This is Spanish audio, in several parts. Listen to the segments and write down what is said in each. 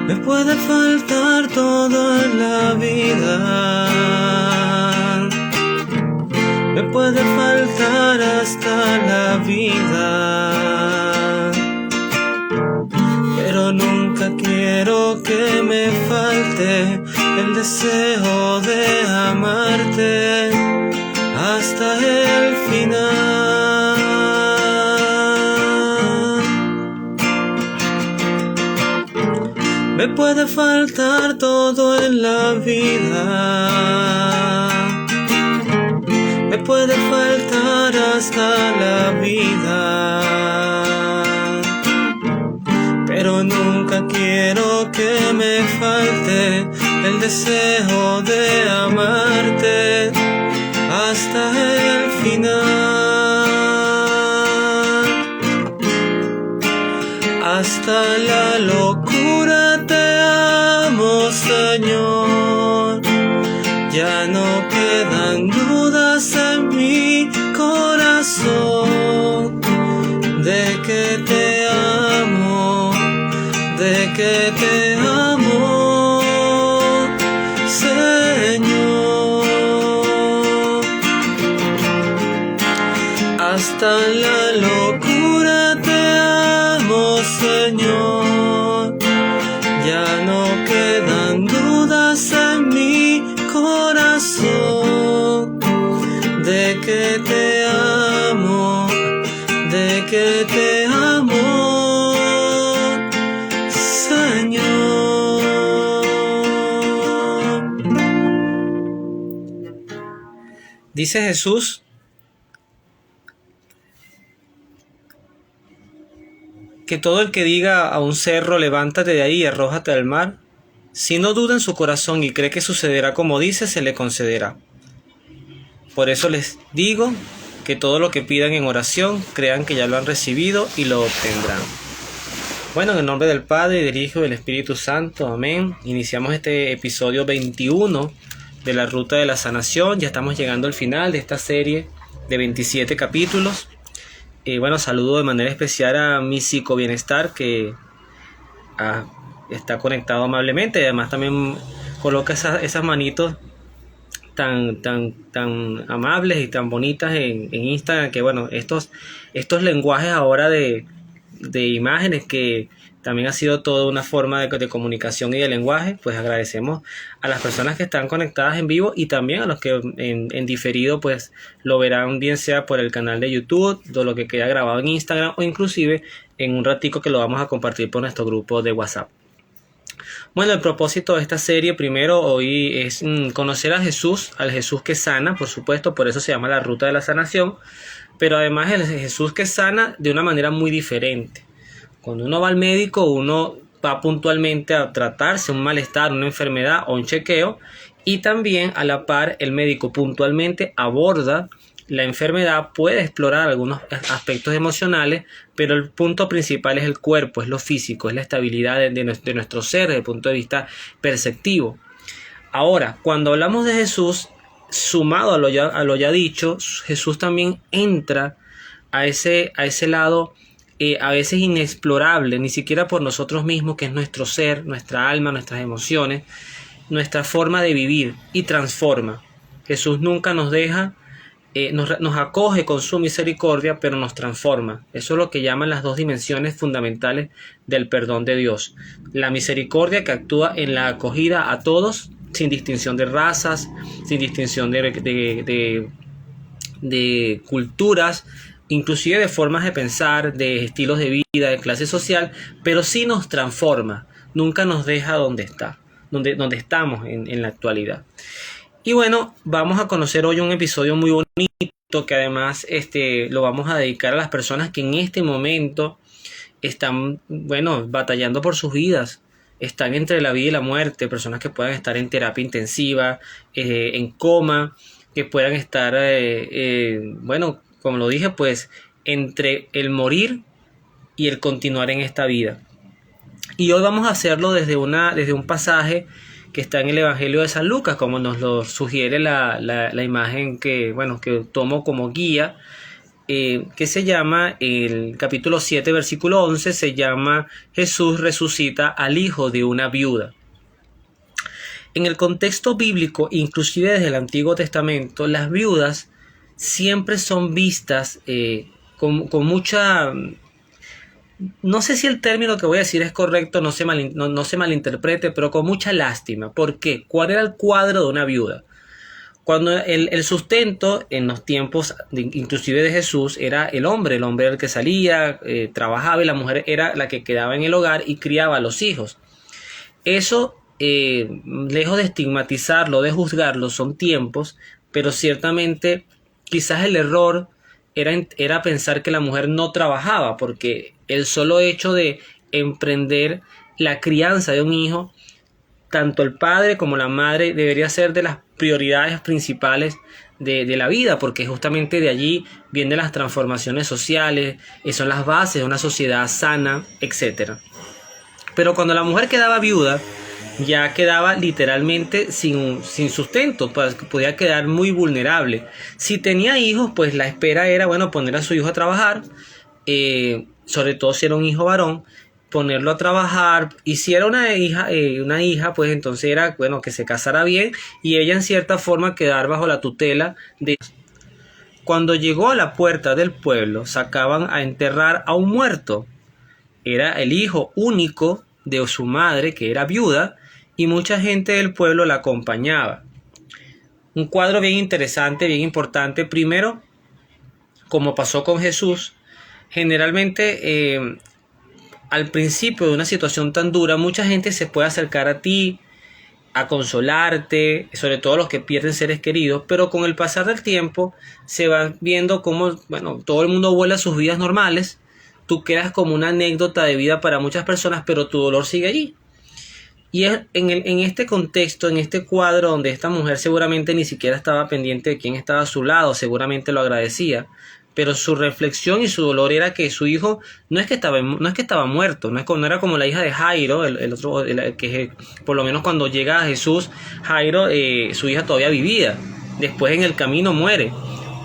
Me puede faltar todo en la vida, me puede faltar hasta la vida, pero nunca quiero que me falte el deseo de amarte hasta el final. Me puede faltar todo en la vida, me puede faltar hasta la vida, pero nunca quiero que me falte el deseo de amarte hasta el final. Hasta la locura te amo, Señor. Ya no quedan dudas en mi corazón de que te amo, de que te amo, Señor. Hasta la locura te amo, Señor. Ya no quedan dudas en mi corazón de que te amo, de que te amo, Señor. Dice Jesús que todo el que diga a un cerro, levántate de ahí y arrójate al mar, si no duda en su corazón y cree que sucederá como dice, se le concederá. Por eso les digo que todo lo que pidan en oración, crean que ya lo han recibido y lo obtendrán. Bueno, en el nombre del Padre, del Hijo y del Espíritu Santo, amén. Iniciamos este episodio 21 de la Ruta de la Sanación. Ya estamos llegando al final de esta serie de 27 capítulos. Bueno, saludo de manera especial a mi psicobienestar que está conectado amablemente y además también coloca esas manitos tan amables y tan bonitas en Instagram, que bueno, estos lenguajes ahora de imágenes que también ha sido toda una forma de comunicación y de lenguaje, pues agradecemos a las personas que están conectadas en vivo y también a los que en diferido pues lo verán, bien sea por el canal de YouTube, de lo que queda grabado en Instagram o inclusive en un ratico que lo vamos a compartir por nuestro grupo de WhatsApp. Bueno, el propósito de esta serie primero hoy es conocer a Jesús, al Jesús que sana, por supuesto, por eso se llama la Ruta de la Sanación, pero además el Jesús que sana de una manera muy diferente. Cuando uno va al médico, uno va puntualmente a tratarse un malestar, una enfermedad o un chequeo, y también a la par el médico puntualmente aborda la enfermedad, puede explorar algunos aspectos emocionales, pero el punto principal es el cuerpo, es lo físico, es la estabilidad de nuestro ser desde el punto de vista perceptivo. Ahora, cuando hablamos de Jesús, sumado a lo ya dicho, Jesús también entra a ese lado a veces inexplorable, ni siquiera por nosotros mismos, que es nuestro ser, nuestra alma, nuestras emociones, nuestra forma de vivir, y transforma. Jesús nunca nos deja, nos acoge con su misericordia, pero nos transforma. Eso es lo que llaman las dos dimensiones fundamentales del perdón de Dios. La misericordia, que actúa en la acogida a todos, sin distinción de razas, sin distinción de culturas, inclusive de formas de pensar, de estilos de vida, de clase social, pero sí nos transforma, nunca nos deja donde estamos en la actualidad. Y bueno, vamos a conocer hoy un episodio muy bonito que además lo vamos a dedicar a las personas que en este momento están, batallando por sus vidas, están entre la vida y la muerte, personas que puedan estar en terapia intensiva, en coma, que puedan estar, como lo dije, pues entre el morir y el continuar en esta vida. Y hoy vamos a hacerlo desde un pasaje que está en el Evangelio de San Lucas, como nos lo sugiere la imagen que tomo como guía. que se llama, el capítulo 7, versículo 11, se llama Jesús resucita al hijo de una viuda. En el contexto bíblico, inclusive desde el Antiguo Testamento, las viudas siempre son vistas con mucha... No sé si el término que voy a decir es correcto, no se malinterprete, pero con mucha lástima. ¿Por qué? ¿Cuál era el cuadro de una viuda? Cuando el sustento en los tiempos inclusive de Jesús era el hombre era el que salía, trabajaba, y la mujer era la que quedaba en el hogar y criaba a los hijos. Eso, lejos de estigmatizarlo, de juzgarlo, son tiempos, pero ciertamente quizás el error era pensar que la mujer no trabajaba, porque el solo hecho de emprender la crianza de un hijo, tanto el padre como la madre, debería ser de las prioridades principales de la vida, porque justamente de allí vienen las transformaciones sociales, son las bases de una sociedad sana, etc. Pero cuando la mujer quedaba viuda, ya quedaba literalmente sin sustento, pues podía quedar muy vulnerable. Si tenía hijos, pues la espera era, bueno, poner a su hijo a trabajar, sobre todo si era un hijo varón, ponerlo a trabajar, y si era una hija, pues entonces era, bueno, que se casara bien y ella en cierta forma quedar bajo la tutela de... Cuando llegó a la puerta del pueblo, sacaban a enterrar a un muerto. Era el hijo único de su madre, que era viuda, y mucha gente del pueblo la acompañaba. Un cuadro bien interesante, bien importante. Primero, como pasó con Jesús, generalmente al principio de una situación tan dura, mucha gente se puede acercar a ti, a consolarte, sobre todo los que pierden seres queridos, pero con el pasar del tiempo se va viendo cómo, bueno, todo el mundo vuelve a sus vidas normales, tú quedas como una anécdota de vida para muchas personas, pero tu dolor sigue allí. Y es en este contexto, en este cuadro donde esta mujer seguramente ni siquiera estaba pendiente de quién estaba a su lado, seguramente lo agradecía, pero su reflexión y su dolor era que su hijo no es que estaba muerto, no era como la hija de Jairo, que por lo menos cuando llega a Jesús, Jairo, su hija todavía vivía, después en el camino muere,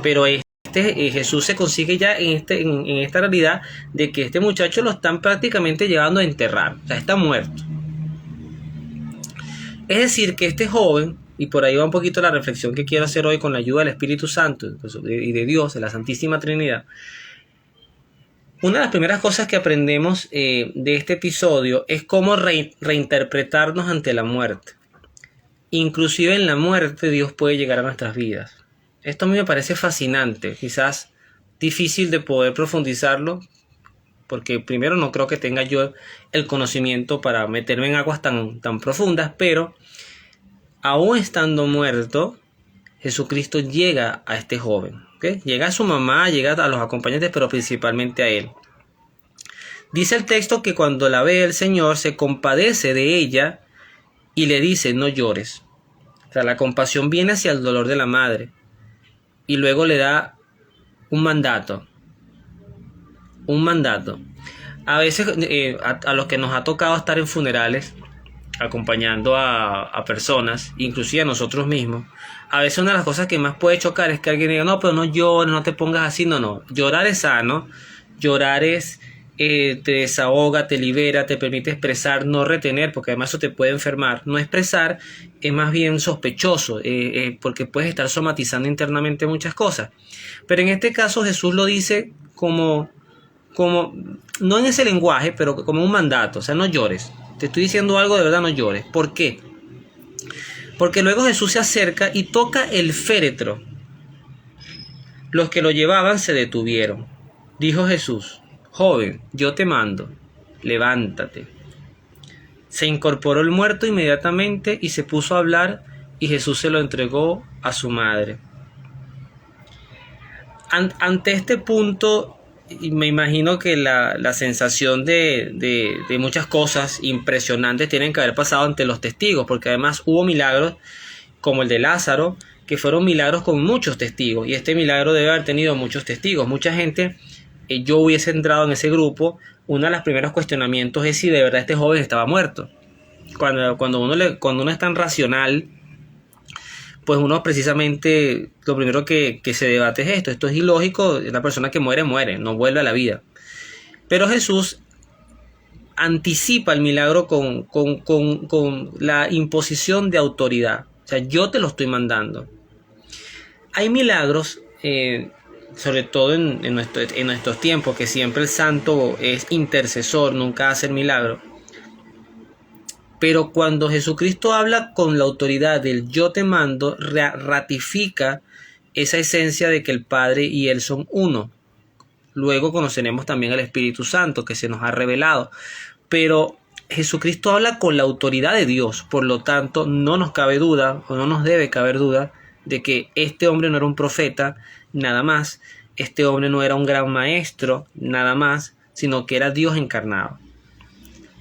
pero Jesús se consigue ya en esta realidad de que este muchacho lo están prácticamente llevando a enterrar, o sea, está muerto. Es decir, que este joven, y por ahí va un poquito la reflexión que quiero hacer hoy con la ayuda del Espíritu Santo y de Dios, de la Santísima Trinidad. Una de las primeras cosas que aprendemos de este episodio es cómo reinterpretarnos ante la muerte. Inclusive en la muerte Dios puede llegar a nuestras vidas. Esto a mí me parece fascinante, quizás difícil de poder profundizarlo, porque primero no creo que tenga yo el conocimiento para meterme en aguas tan profundas, pero aún estando muerto, Jesucristo llega a este joven, ¿okay? Llega a su mamá, llega a los acompañantes, pero principalmente a él. Dice el texto que cuando la ve el Señor se compadece de ella y le dice: no llores. O sea, la compasión viene hacia el dolor de la madre y luego le da un mandato. A veces a los que nos ha tocado estar en funerales acompañando a personas, inclusive a nosotros mismos, a veces una de las cosas que más puede chocar es que alguien diga: no, pero no llores, no te pongas así. No, llorar es sano, llorar te desahoga, te libera, te permite expresar, no retener, porque además eso te puede enfermar. No expresar es más bien sospechoso, porque puedes estar somatizando internamente muchas cosas. Pero en este caso Jesús lo dice como no en ese lenguaje, pero como un mandato. O sea, no llores, te estoy diciendo algo, de verdad, no llores. ¿Por qué? Porque luego Jesús se acerca y toca el féretro. Los que lo llevaban se detuvieron. Dijo Jesús: joven, yo te mando, levántate. Se incorporó el muerto inmediatamente y se puso a hablar, y Jesús se lo entregó a su madre. Ante este punto, y me imagino que la sensación de muchas cosas impresionantes tienen que haber pasado ante los testigos, porque además hubo milagros como el de Lázaro, que fueron milagros con muchos testigos, y este milagro debe haber tenido muchos testigos. Mucha gente, yo hubiese entrado en ese grupo. Uno de los primeros cuestionamientos es si de verdad este joven estaba muerto. Cuando uno es tan racional, pues uno precisamente lo primero que se debate es esto es ilógico, la persona que muere, no vuelve a la vida. Pero Jesús anticipa el milagro con la imposición de autoridad. O sea, yo te lo estoy mandando. Hay milagros, sobre todo en nuestros tiempos, que siempre el santo es intercesor, nunca hace el milagro. Pero cuando Jesucristo habla con la autoridad del yo te mando, ratifica esa esencia de que el Padre y Él son uno. Luego conoceremos también al Espíritu Santo que se nos ha revelado. Pero Jesucristo habla con la autoridad de Dios. Por lo tanto, no nos cabe duda, o no nos debe caber duda, de que este hombre no era un profeta, nada más. Este hombre no era un gran maestro, nada más, sino que era Dios encarnado.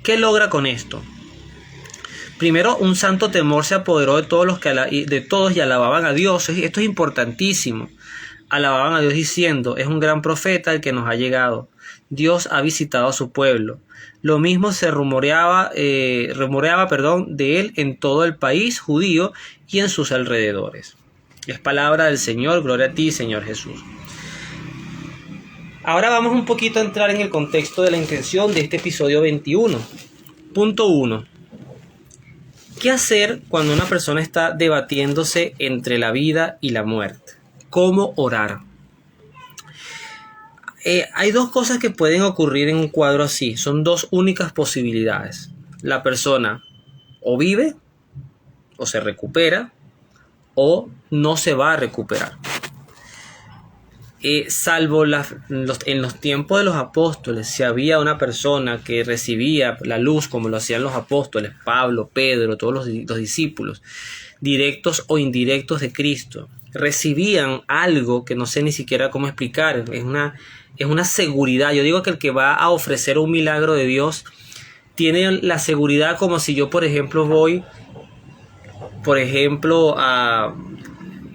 ¿Qué logra con esto? Primero, un santo temor se apoderó de todos y alababan a Dios. Esto es importantísimo. Alababan a Dios diciendo, es un gran profeta el que nos ha llegado. Dios ha visitado a su pueblo. Lo mismo se rumoreaba de él en todo el país judío y en sus alrededores. Es palabra del Señor, gloria a ti, Señor Jesús. Ahora vamos un poquito a entrar en el contexto de la intención de este episodio 21. Punto 1. ¿Qué hacer cuando una persona está debatiéndose entre la vida y la muerte? ¿Cómo orar? Hay dos cosas que pueden ocurrir en un cuadro así. Son dos únicas posibilidades. La persona o vive, o se recupera, o no se va a recuperar. Salvo en los tiempos de los apóstoles, si había una persona que recibía la luz como lo hacían los apóstoles, Pablo, Pedro, todos los discípulos, directos o indirectos de Cristo, recibían algo que no sé ni siquiera cómo explicar, es una seguridad. Yo digo que el que va a ofrecer un milagro de Dios tiene la seguridad como si yo, por ejemplo, voy,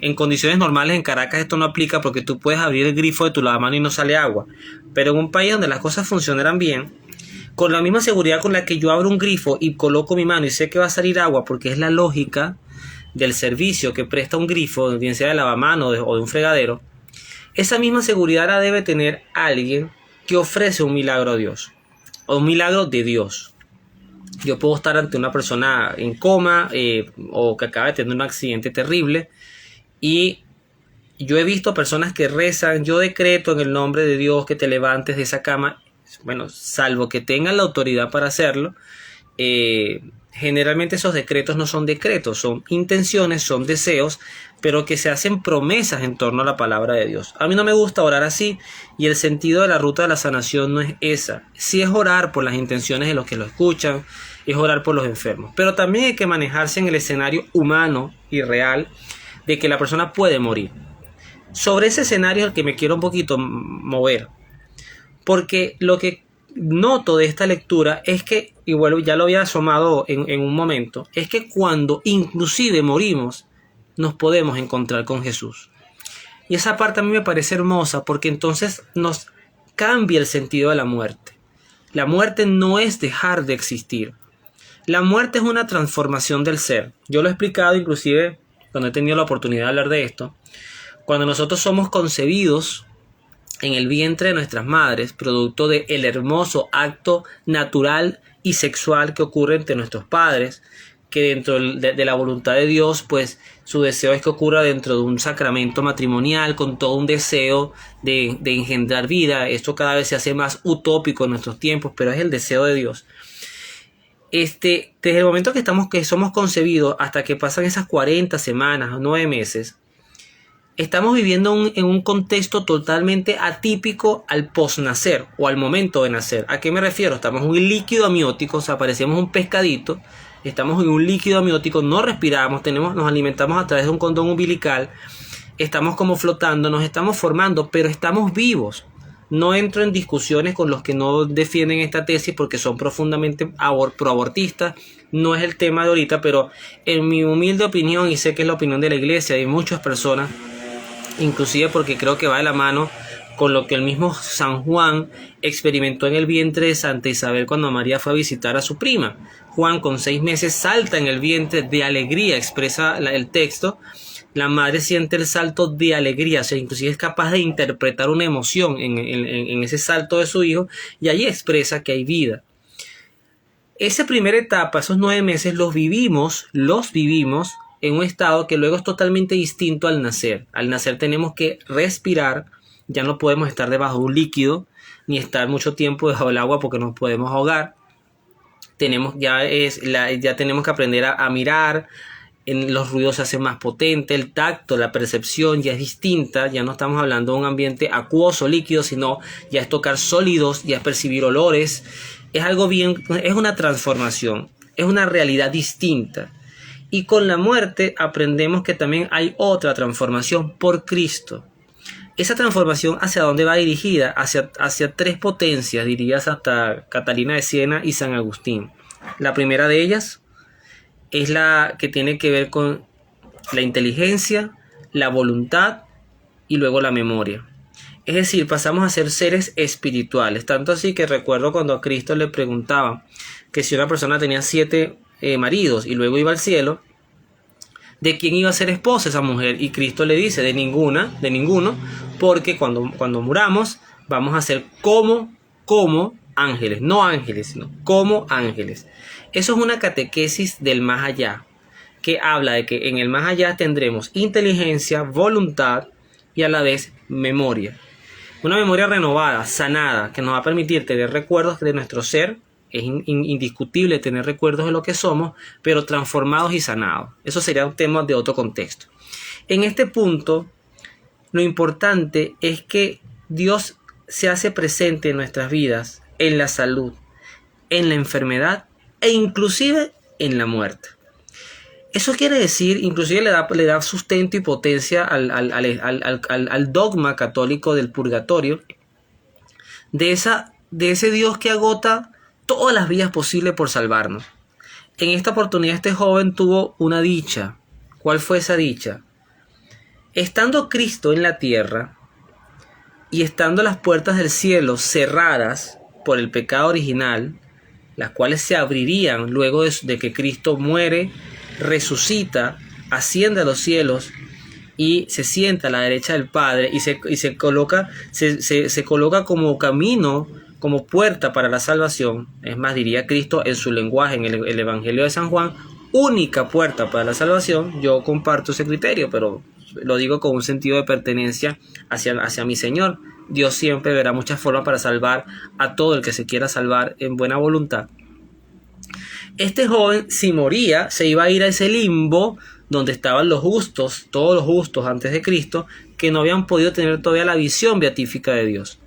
en condiciones normales en Caracas esto no aplica porque tú puedes abrir el grifo de tu lavamanos y no sale agua. Pero en un país donde las cosas funcionaran bien, con la misma seguridad con la que yo abro un grifo y coloco mi mano y sé que va a salir agua porque es la lógica del servicio que presta un grifo, bien sea de lavamanos o de un fregadero, esa misma seguridad la debe tener alguien que ofrece un milagro a Dios o un milagro de Dios. Yo puedo estar ante una persona en coma o que acaba de tener un accidente terrible. Y yo he visto personas que rezan, yo decreto en el nombre de Dios que te levantes de esa cama. Bueno, salvo que tengan la autoridad para hacerlo, generalmente esos decretos no son decretos, son intenciones, son deseos, pero que se hacen promesas en torno a la palabra de Dios. A mí no me gusta orar así y el sentido de la ruta de la sanación no es esa. Sí es orar por las intenciones de los que lo escuchan, es orar por los enfermos, pero también hay que manejarse en el escenario humano y real de que la persona puede morir. Sobre ese escenario es el que me quiero un poquito mover, porque lo que noto de esta lectura es que, y bueno, ya lo había asomado en un momento, es que cuando inclusive morimos, nos podemos encontrar con Jesús. Y esa parte a mí me parece hermosa, porque entonces nos cambia el sentido de la muerte. La muerte no es dejar de existir. La muerte es una transformación del ser. Yo lo he explicado inclusive cuando he tenido la oportunidad de hablar de esto. Cuando nosotros somos concebidos en el vientre de nuestras madres, producto del hermoso acto natural y sexual que ocurre entre nuestros padres, que dentro de la voluntad de Dios, pues su deseo es que ocurra dentro de un sacramento matrimonial, con todo un deseo de engendrar vida. Esto cada vez se hace más utópico en nuestros tiempos, pero es el deseo de Dios. Desde el momento que somos concebidos hasta que pasan esas 40 semanas o 9 meses, estamos viviendo en un contexto totalmente atípico al posnacer o al momento de nacer. ¿A qué me refiero? Estamos en un líquido amniótico, o sea, parecemos un pescadito, estamos en un líquido amniótico, no respiramos, nos alimentamos a través de un cordón umbilical, estamos como flotando, nos estamos formando, pero estamos vivos. No entro en discusiones con los que no defienden esta tesis porque son profundamente proabortistas. No es el tema de ahorita, pero en mi humilde opinión, y sé que es la opinión de la iglesia y de muchas personas, inclusive porque creo que va de la mano con lo que el mismo San Juan experimentó en el vientre de Santa Isabel cuando María fue a visitar a su prima. Juan con 6 meses salta en el vientre de alegría, expresa el texto, La madre siente el salto de alegría, o sea, inclusive es capaz de interpretar una emoción en ese salto de su hijo, y ahí expresa que hay vida. Esa primera etapa, esos 9 meses, los vivimos en un estado que luego es totalmente distinto al nacer. Al nacer tenemos que respirar, ya no podemos estar debajo de un líquido, ni estar mucho tiempo debajo del agua porque nos podemos ahogar. Ya tenemos que aprender a mirar, los ruidos se hacen más potentes, el tacto, la percepción ya es distinta, ya no estamos hablando de un ambiente acuoso, líquido, sino ya es tocar sólidos, ya es percibir olores, es una transformación, es una realidad distinta. Y con la muerte aprendemos que también hay otra transformación por Cristo. Esa transformación, ¿hacia dónde va dirigida? Hacia 3 potencias, diría hasta Catalina de Siena y San Agustín. La primera de ellas es la que tiene que ver con la inteligencia, la voluntad y luego la memoria. Es decir, pasamos a ser seres espirituales. Tanto así que recuerdo cuando a Cristo le preguntaban que si una persona tenía 7 maridos y luego iba al cielo, ¿de quién iba a ser esposa esa mujer? Y Cristo le dice, de ninguno, porque cuando muramos vamos a ser como ángeles, no ángeles, sino como ángeles. Eso es una catequesis del más allá, que habla de que en el más allá tendremos inteligencia, voluntad y a la vez memoria. Una memoria renovada, sanada, que nos va a permitir tener recuerdos de nuestro ser. Es indiscutible tener recuerdos de lo que somos, pero transformados y sanados. Eso sería un tema de otro contexto. En este punto, lo importante es que Dios se hace presente en nuestras vidas, en la salud, en la enfermedad e inclusive en la muerte. Eso quiere decir, inclusive le da sustento y potencia al dogma católico del purgatorio, de ese Dios que agota todas las vías posibles por salvarnos. En esta oportunidad este joven tuvo una dicha. ¿Cuál fue esa dicha? Estando Cristo en la tierra y estando las puertas del cielo cerradas por el pecado original, las cuales se abrirían luego de que Cristo muere, resucita, asciende a los cielos y se sienta a la derecha del Padre y se coloca como camino, como puerta para la salvación. Es más, diría Cristo en su lenguaje, en el Evangelio de San Juan, única puerta para la salvación. Yo comparto ese criterio, pero lo digo con un sentido de pertenencia hacia mi Señor. Dios siempre verá muchas formas para salvar a todo el que se quiera salvar en buena voluntad. Este joven, si moría, se iba a ir a ese limbo donde estaban los justos, todos los justos antes de Cristo, que no habían podido tener todavía la visión beatífica de Dios.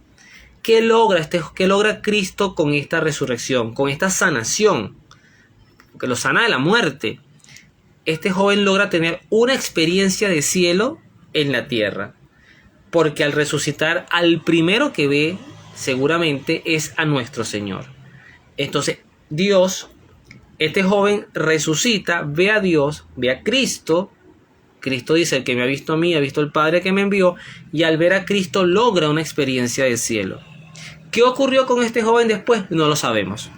¿Qué logra Cristo con esta resurrección, con esta sanación? Porque lo sana de la muerte. Este joven logra tener una experiencia de cielo en la tierra. Porque al resucitar, al primero que ve, seguramente es a nuestro Señor. Entonces, este joven resucita, ve a Dios, ve a Cristo. Cristo dice, el que me ha visto a mí, ha visto al Padre que me envió. Y al ver a Cristo logra una experiencia de cielo. ¿Qué ocurrió con este joven después? No lo sabemos.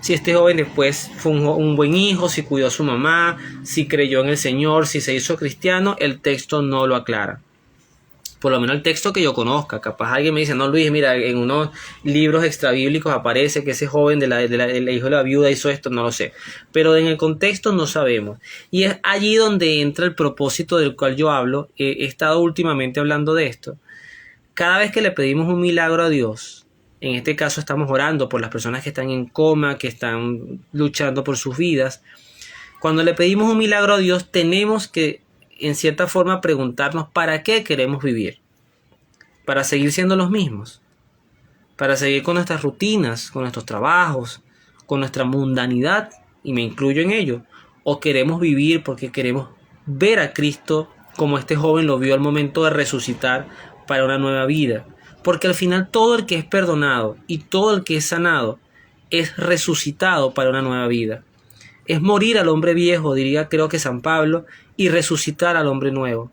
Si este joven después fue un buen hijo, si cuidó a su mamá, si creyó en el Señor, si se hizo cristiano, el texto no lo aclara. Por lo menos el texto que yo conozca. Capaz alguien me dice, no Luis, mira, en unos libros extrabíblicos aparece que ese joven el hijo de la viuda hizo esto, no lo sé. Pero en el contexto no sabemos. Y es allí donde entra el propósito del cual yo hablo. He estado últimamente hablando de esto. Cada vez que le pedimos un milagro a Dios, en este caso estamos orando por las personas que están en coma, que están luchando por sus vidas. Cuando le pedimos un milagro a Dios, tenemos que, en cierta forma, preguntarnos ¿para qué queremos vivir? ¿Para seguir siendo los mismos? ¿Para seguir con nuestras rutinas, con nuestros trabajos, con nuestra mundanidad? Y me incluyo en ello. ¿O queremos vivir porque queremos ver a Cristo como este joven lo vio al momento de resucitar para una nueva vida? Porque al final todo el que es perdonado y todo el que es sanado es resucitado para una nueva vida. Es morir al hombre viejo, diría creo que San Pablo, y resucitar al hombre nuevo.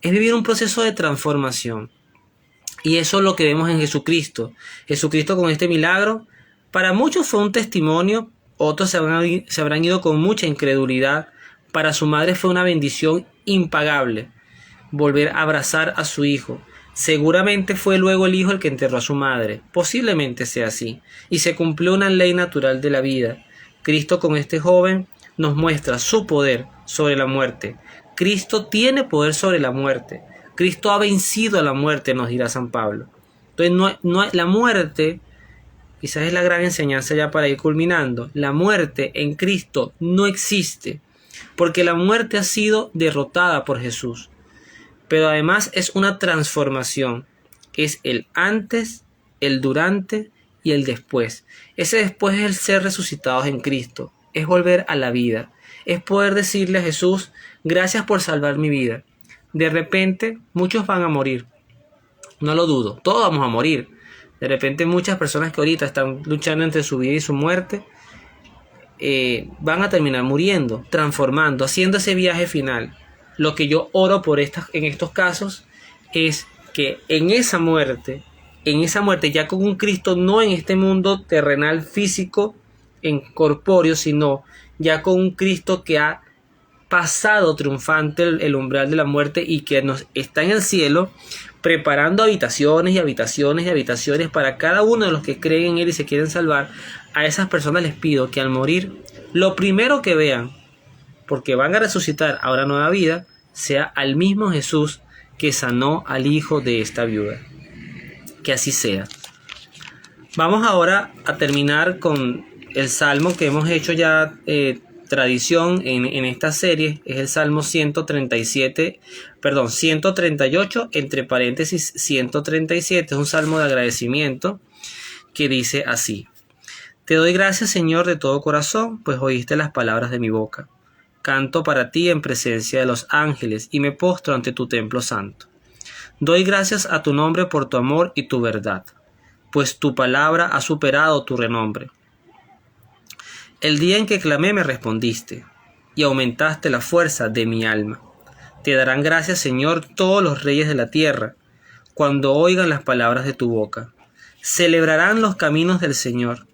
Es vivir un proceso de transformación. Y eso es lo que vemos en Jesucristo. Jesucristo con este milagro, para muchos fue un testimonio, otros se habrán ido con mucha incredulidad. Para su madre fue una bendición impagable, volver a abrazar a su hijo. Seguramente fue luego el hijo el que enterró a su madre. Posiblemente sea así. Y se cumplió una ley natural de la vida. Cristo con este joven nos muestra su poder sobre la muerte. Cristo tiene poder sobre la muerte. Cristo ha vencido a la muerte, nos dirá San Pablo. Entonces la muerte, quizás es la gran enseñanza ya para ir culminando, la muerte en Cristo no existe, porque la muerte ha sido derrotada por Jesús. Pero además es una transformación, es el antes, el durante y el después. Ese después es el ser resucitados en Cristo, es volver a la vida, es poder decirle a Jesús, gracias por salvar mi vida. De repente muchos van a morir, no lo dudo, todos vamos a morir. De repente muchas personas que ahorita están luchando entre su vida y su muerte, van a terminar muriendo, transformando, haciendo ese viaje final. Lo que yo oro en estos casos es que en esa muerte ya con un Cristo, no en este mundo terrenal físico, en corpóreo, sino ya con un Cristo que ha pasado triunfante el umbral de la muerte y que nos está en el cielo preparando habitaciones y habitaciones y habitaciones para cada uno de los que creen en Él y se quieren salvar. A esas personas les pido que al morir, lo primero que vean, porque van a resucitar a una nueva vida, sea al mismo Jesús que sanó al hijo de esta viuda. Que así sea. Vamos ahora a terminar con el salmo que hemos hecho ya tradición en esta serie. Es el Salmo 138, entre paréntesis 137. Es un salmo de agradecimiento que dice así: Te doy gracias, Señor, de todo corazón, pues oíste las palabras de mi boca. Canto para ti en presencia de los ángeles y me postro ante tu templo santo. Doy gracias a tu nombre por tu amor y tu verdad, pues tu palabra ha superado tu renombre. El día en que clamé me respondiste y aumentaste la fuerza de mi alma. Te darán gracias, Señor, todos los reyes de la tierra, cuando oigan las palabras de tu boca. Celebrarán los caminos del Señor.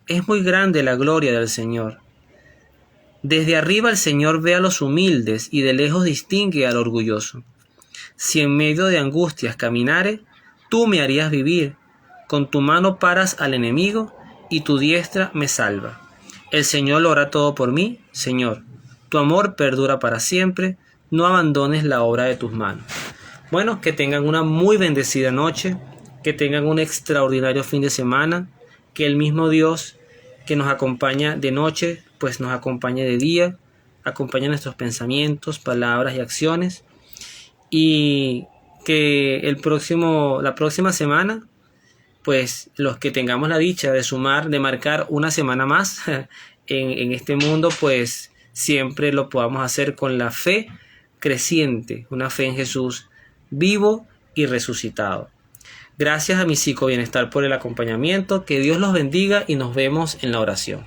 Es muy grande la gloria del Señor. Desde arriba el Señor ve a los humildes y de lejos distingue al orgulloso. Si en medio de angustias caminare, tú me harías vivir. Con tu mano paras al enemigo y tu diestra me salva. El Señor lo hará todo por mí. Señor, tu amor perdura para siempre. No abandones la obra de tus manos. Bueno, que tengan una muy bendecida noche, que tengan un extraordinario fin de semana, que el mismo Dios que nos acompaña de noche, pues nos acompañe de día, acompañe nuestros pensamientos, palabras y acciones, y que la próxima semana, pues los que tengamos la dicha de marcar una semana más en este mundo, pues siempre lo podamos hacer con la fe creciente, una fe en Jesús vivo y resucitado. Gracias a mi Psico Bienestar por el acompañamiento, que Dios los bendiga y nos vemos en la oración.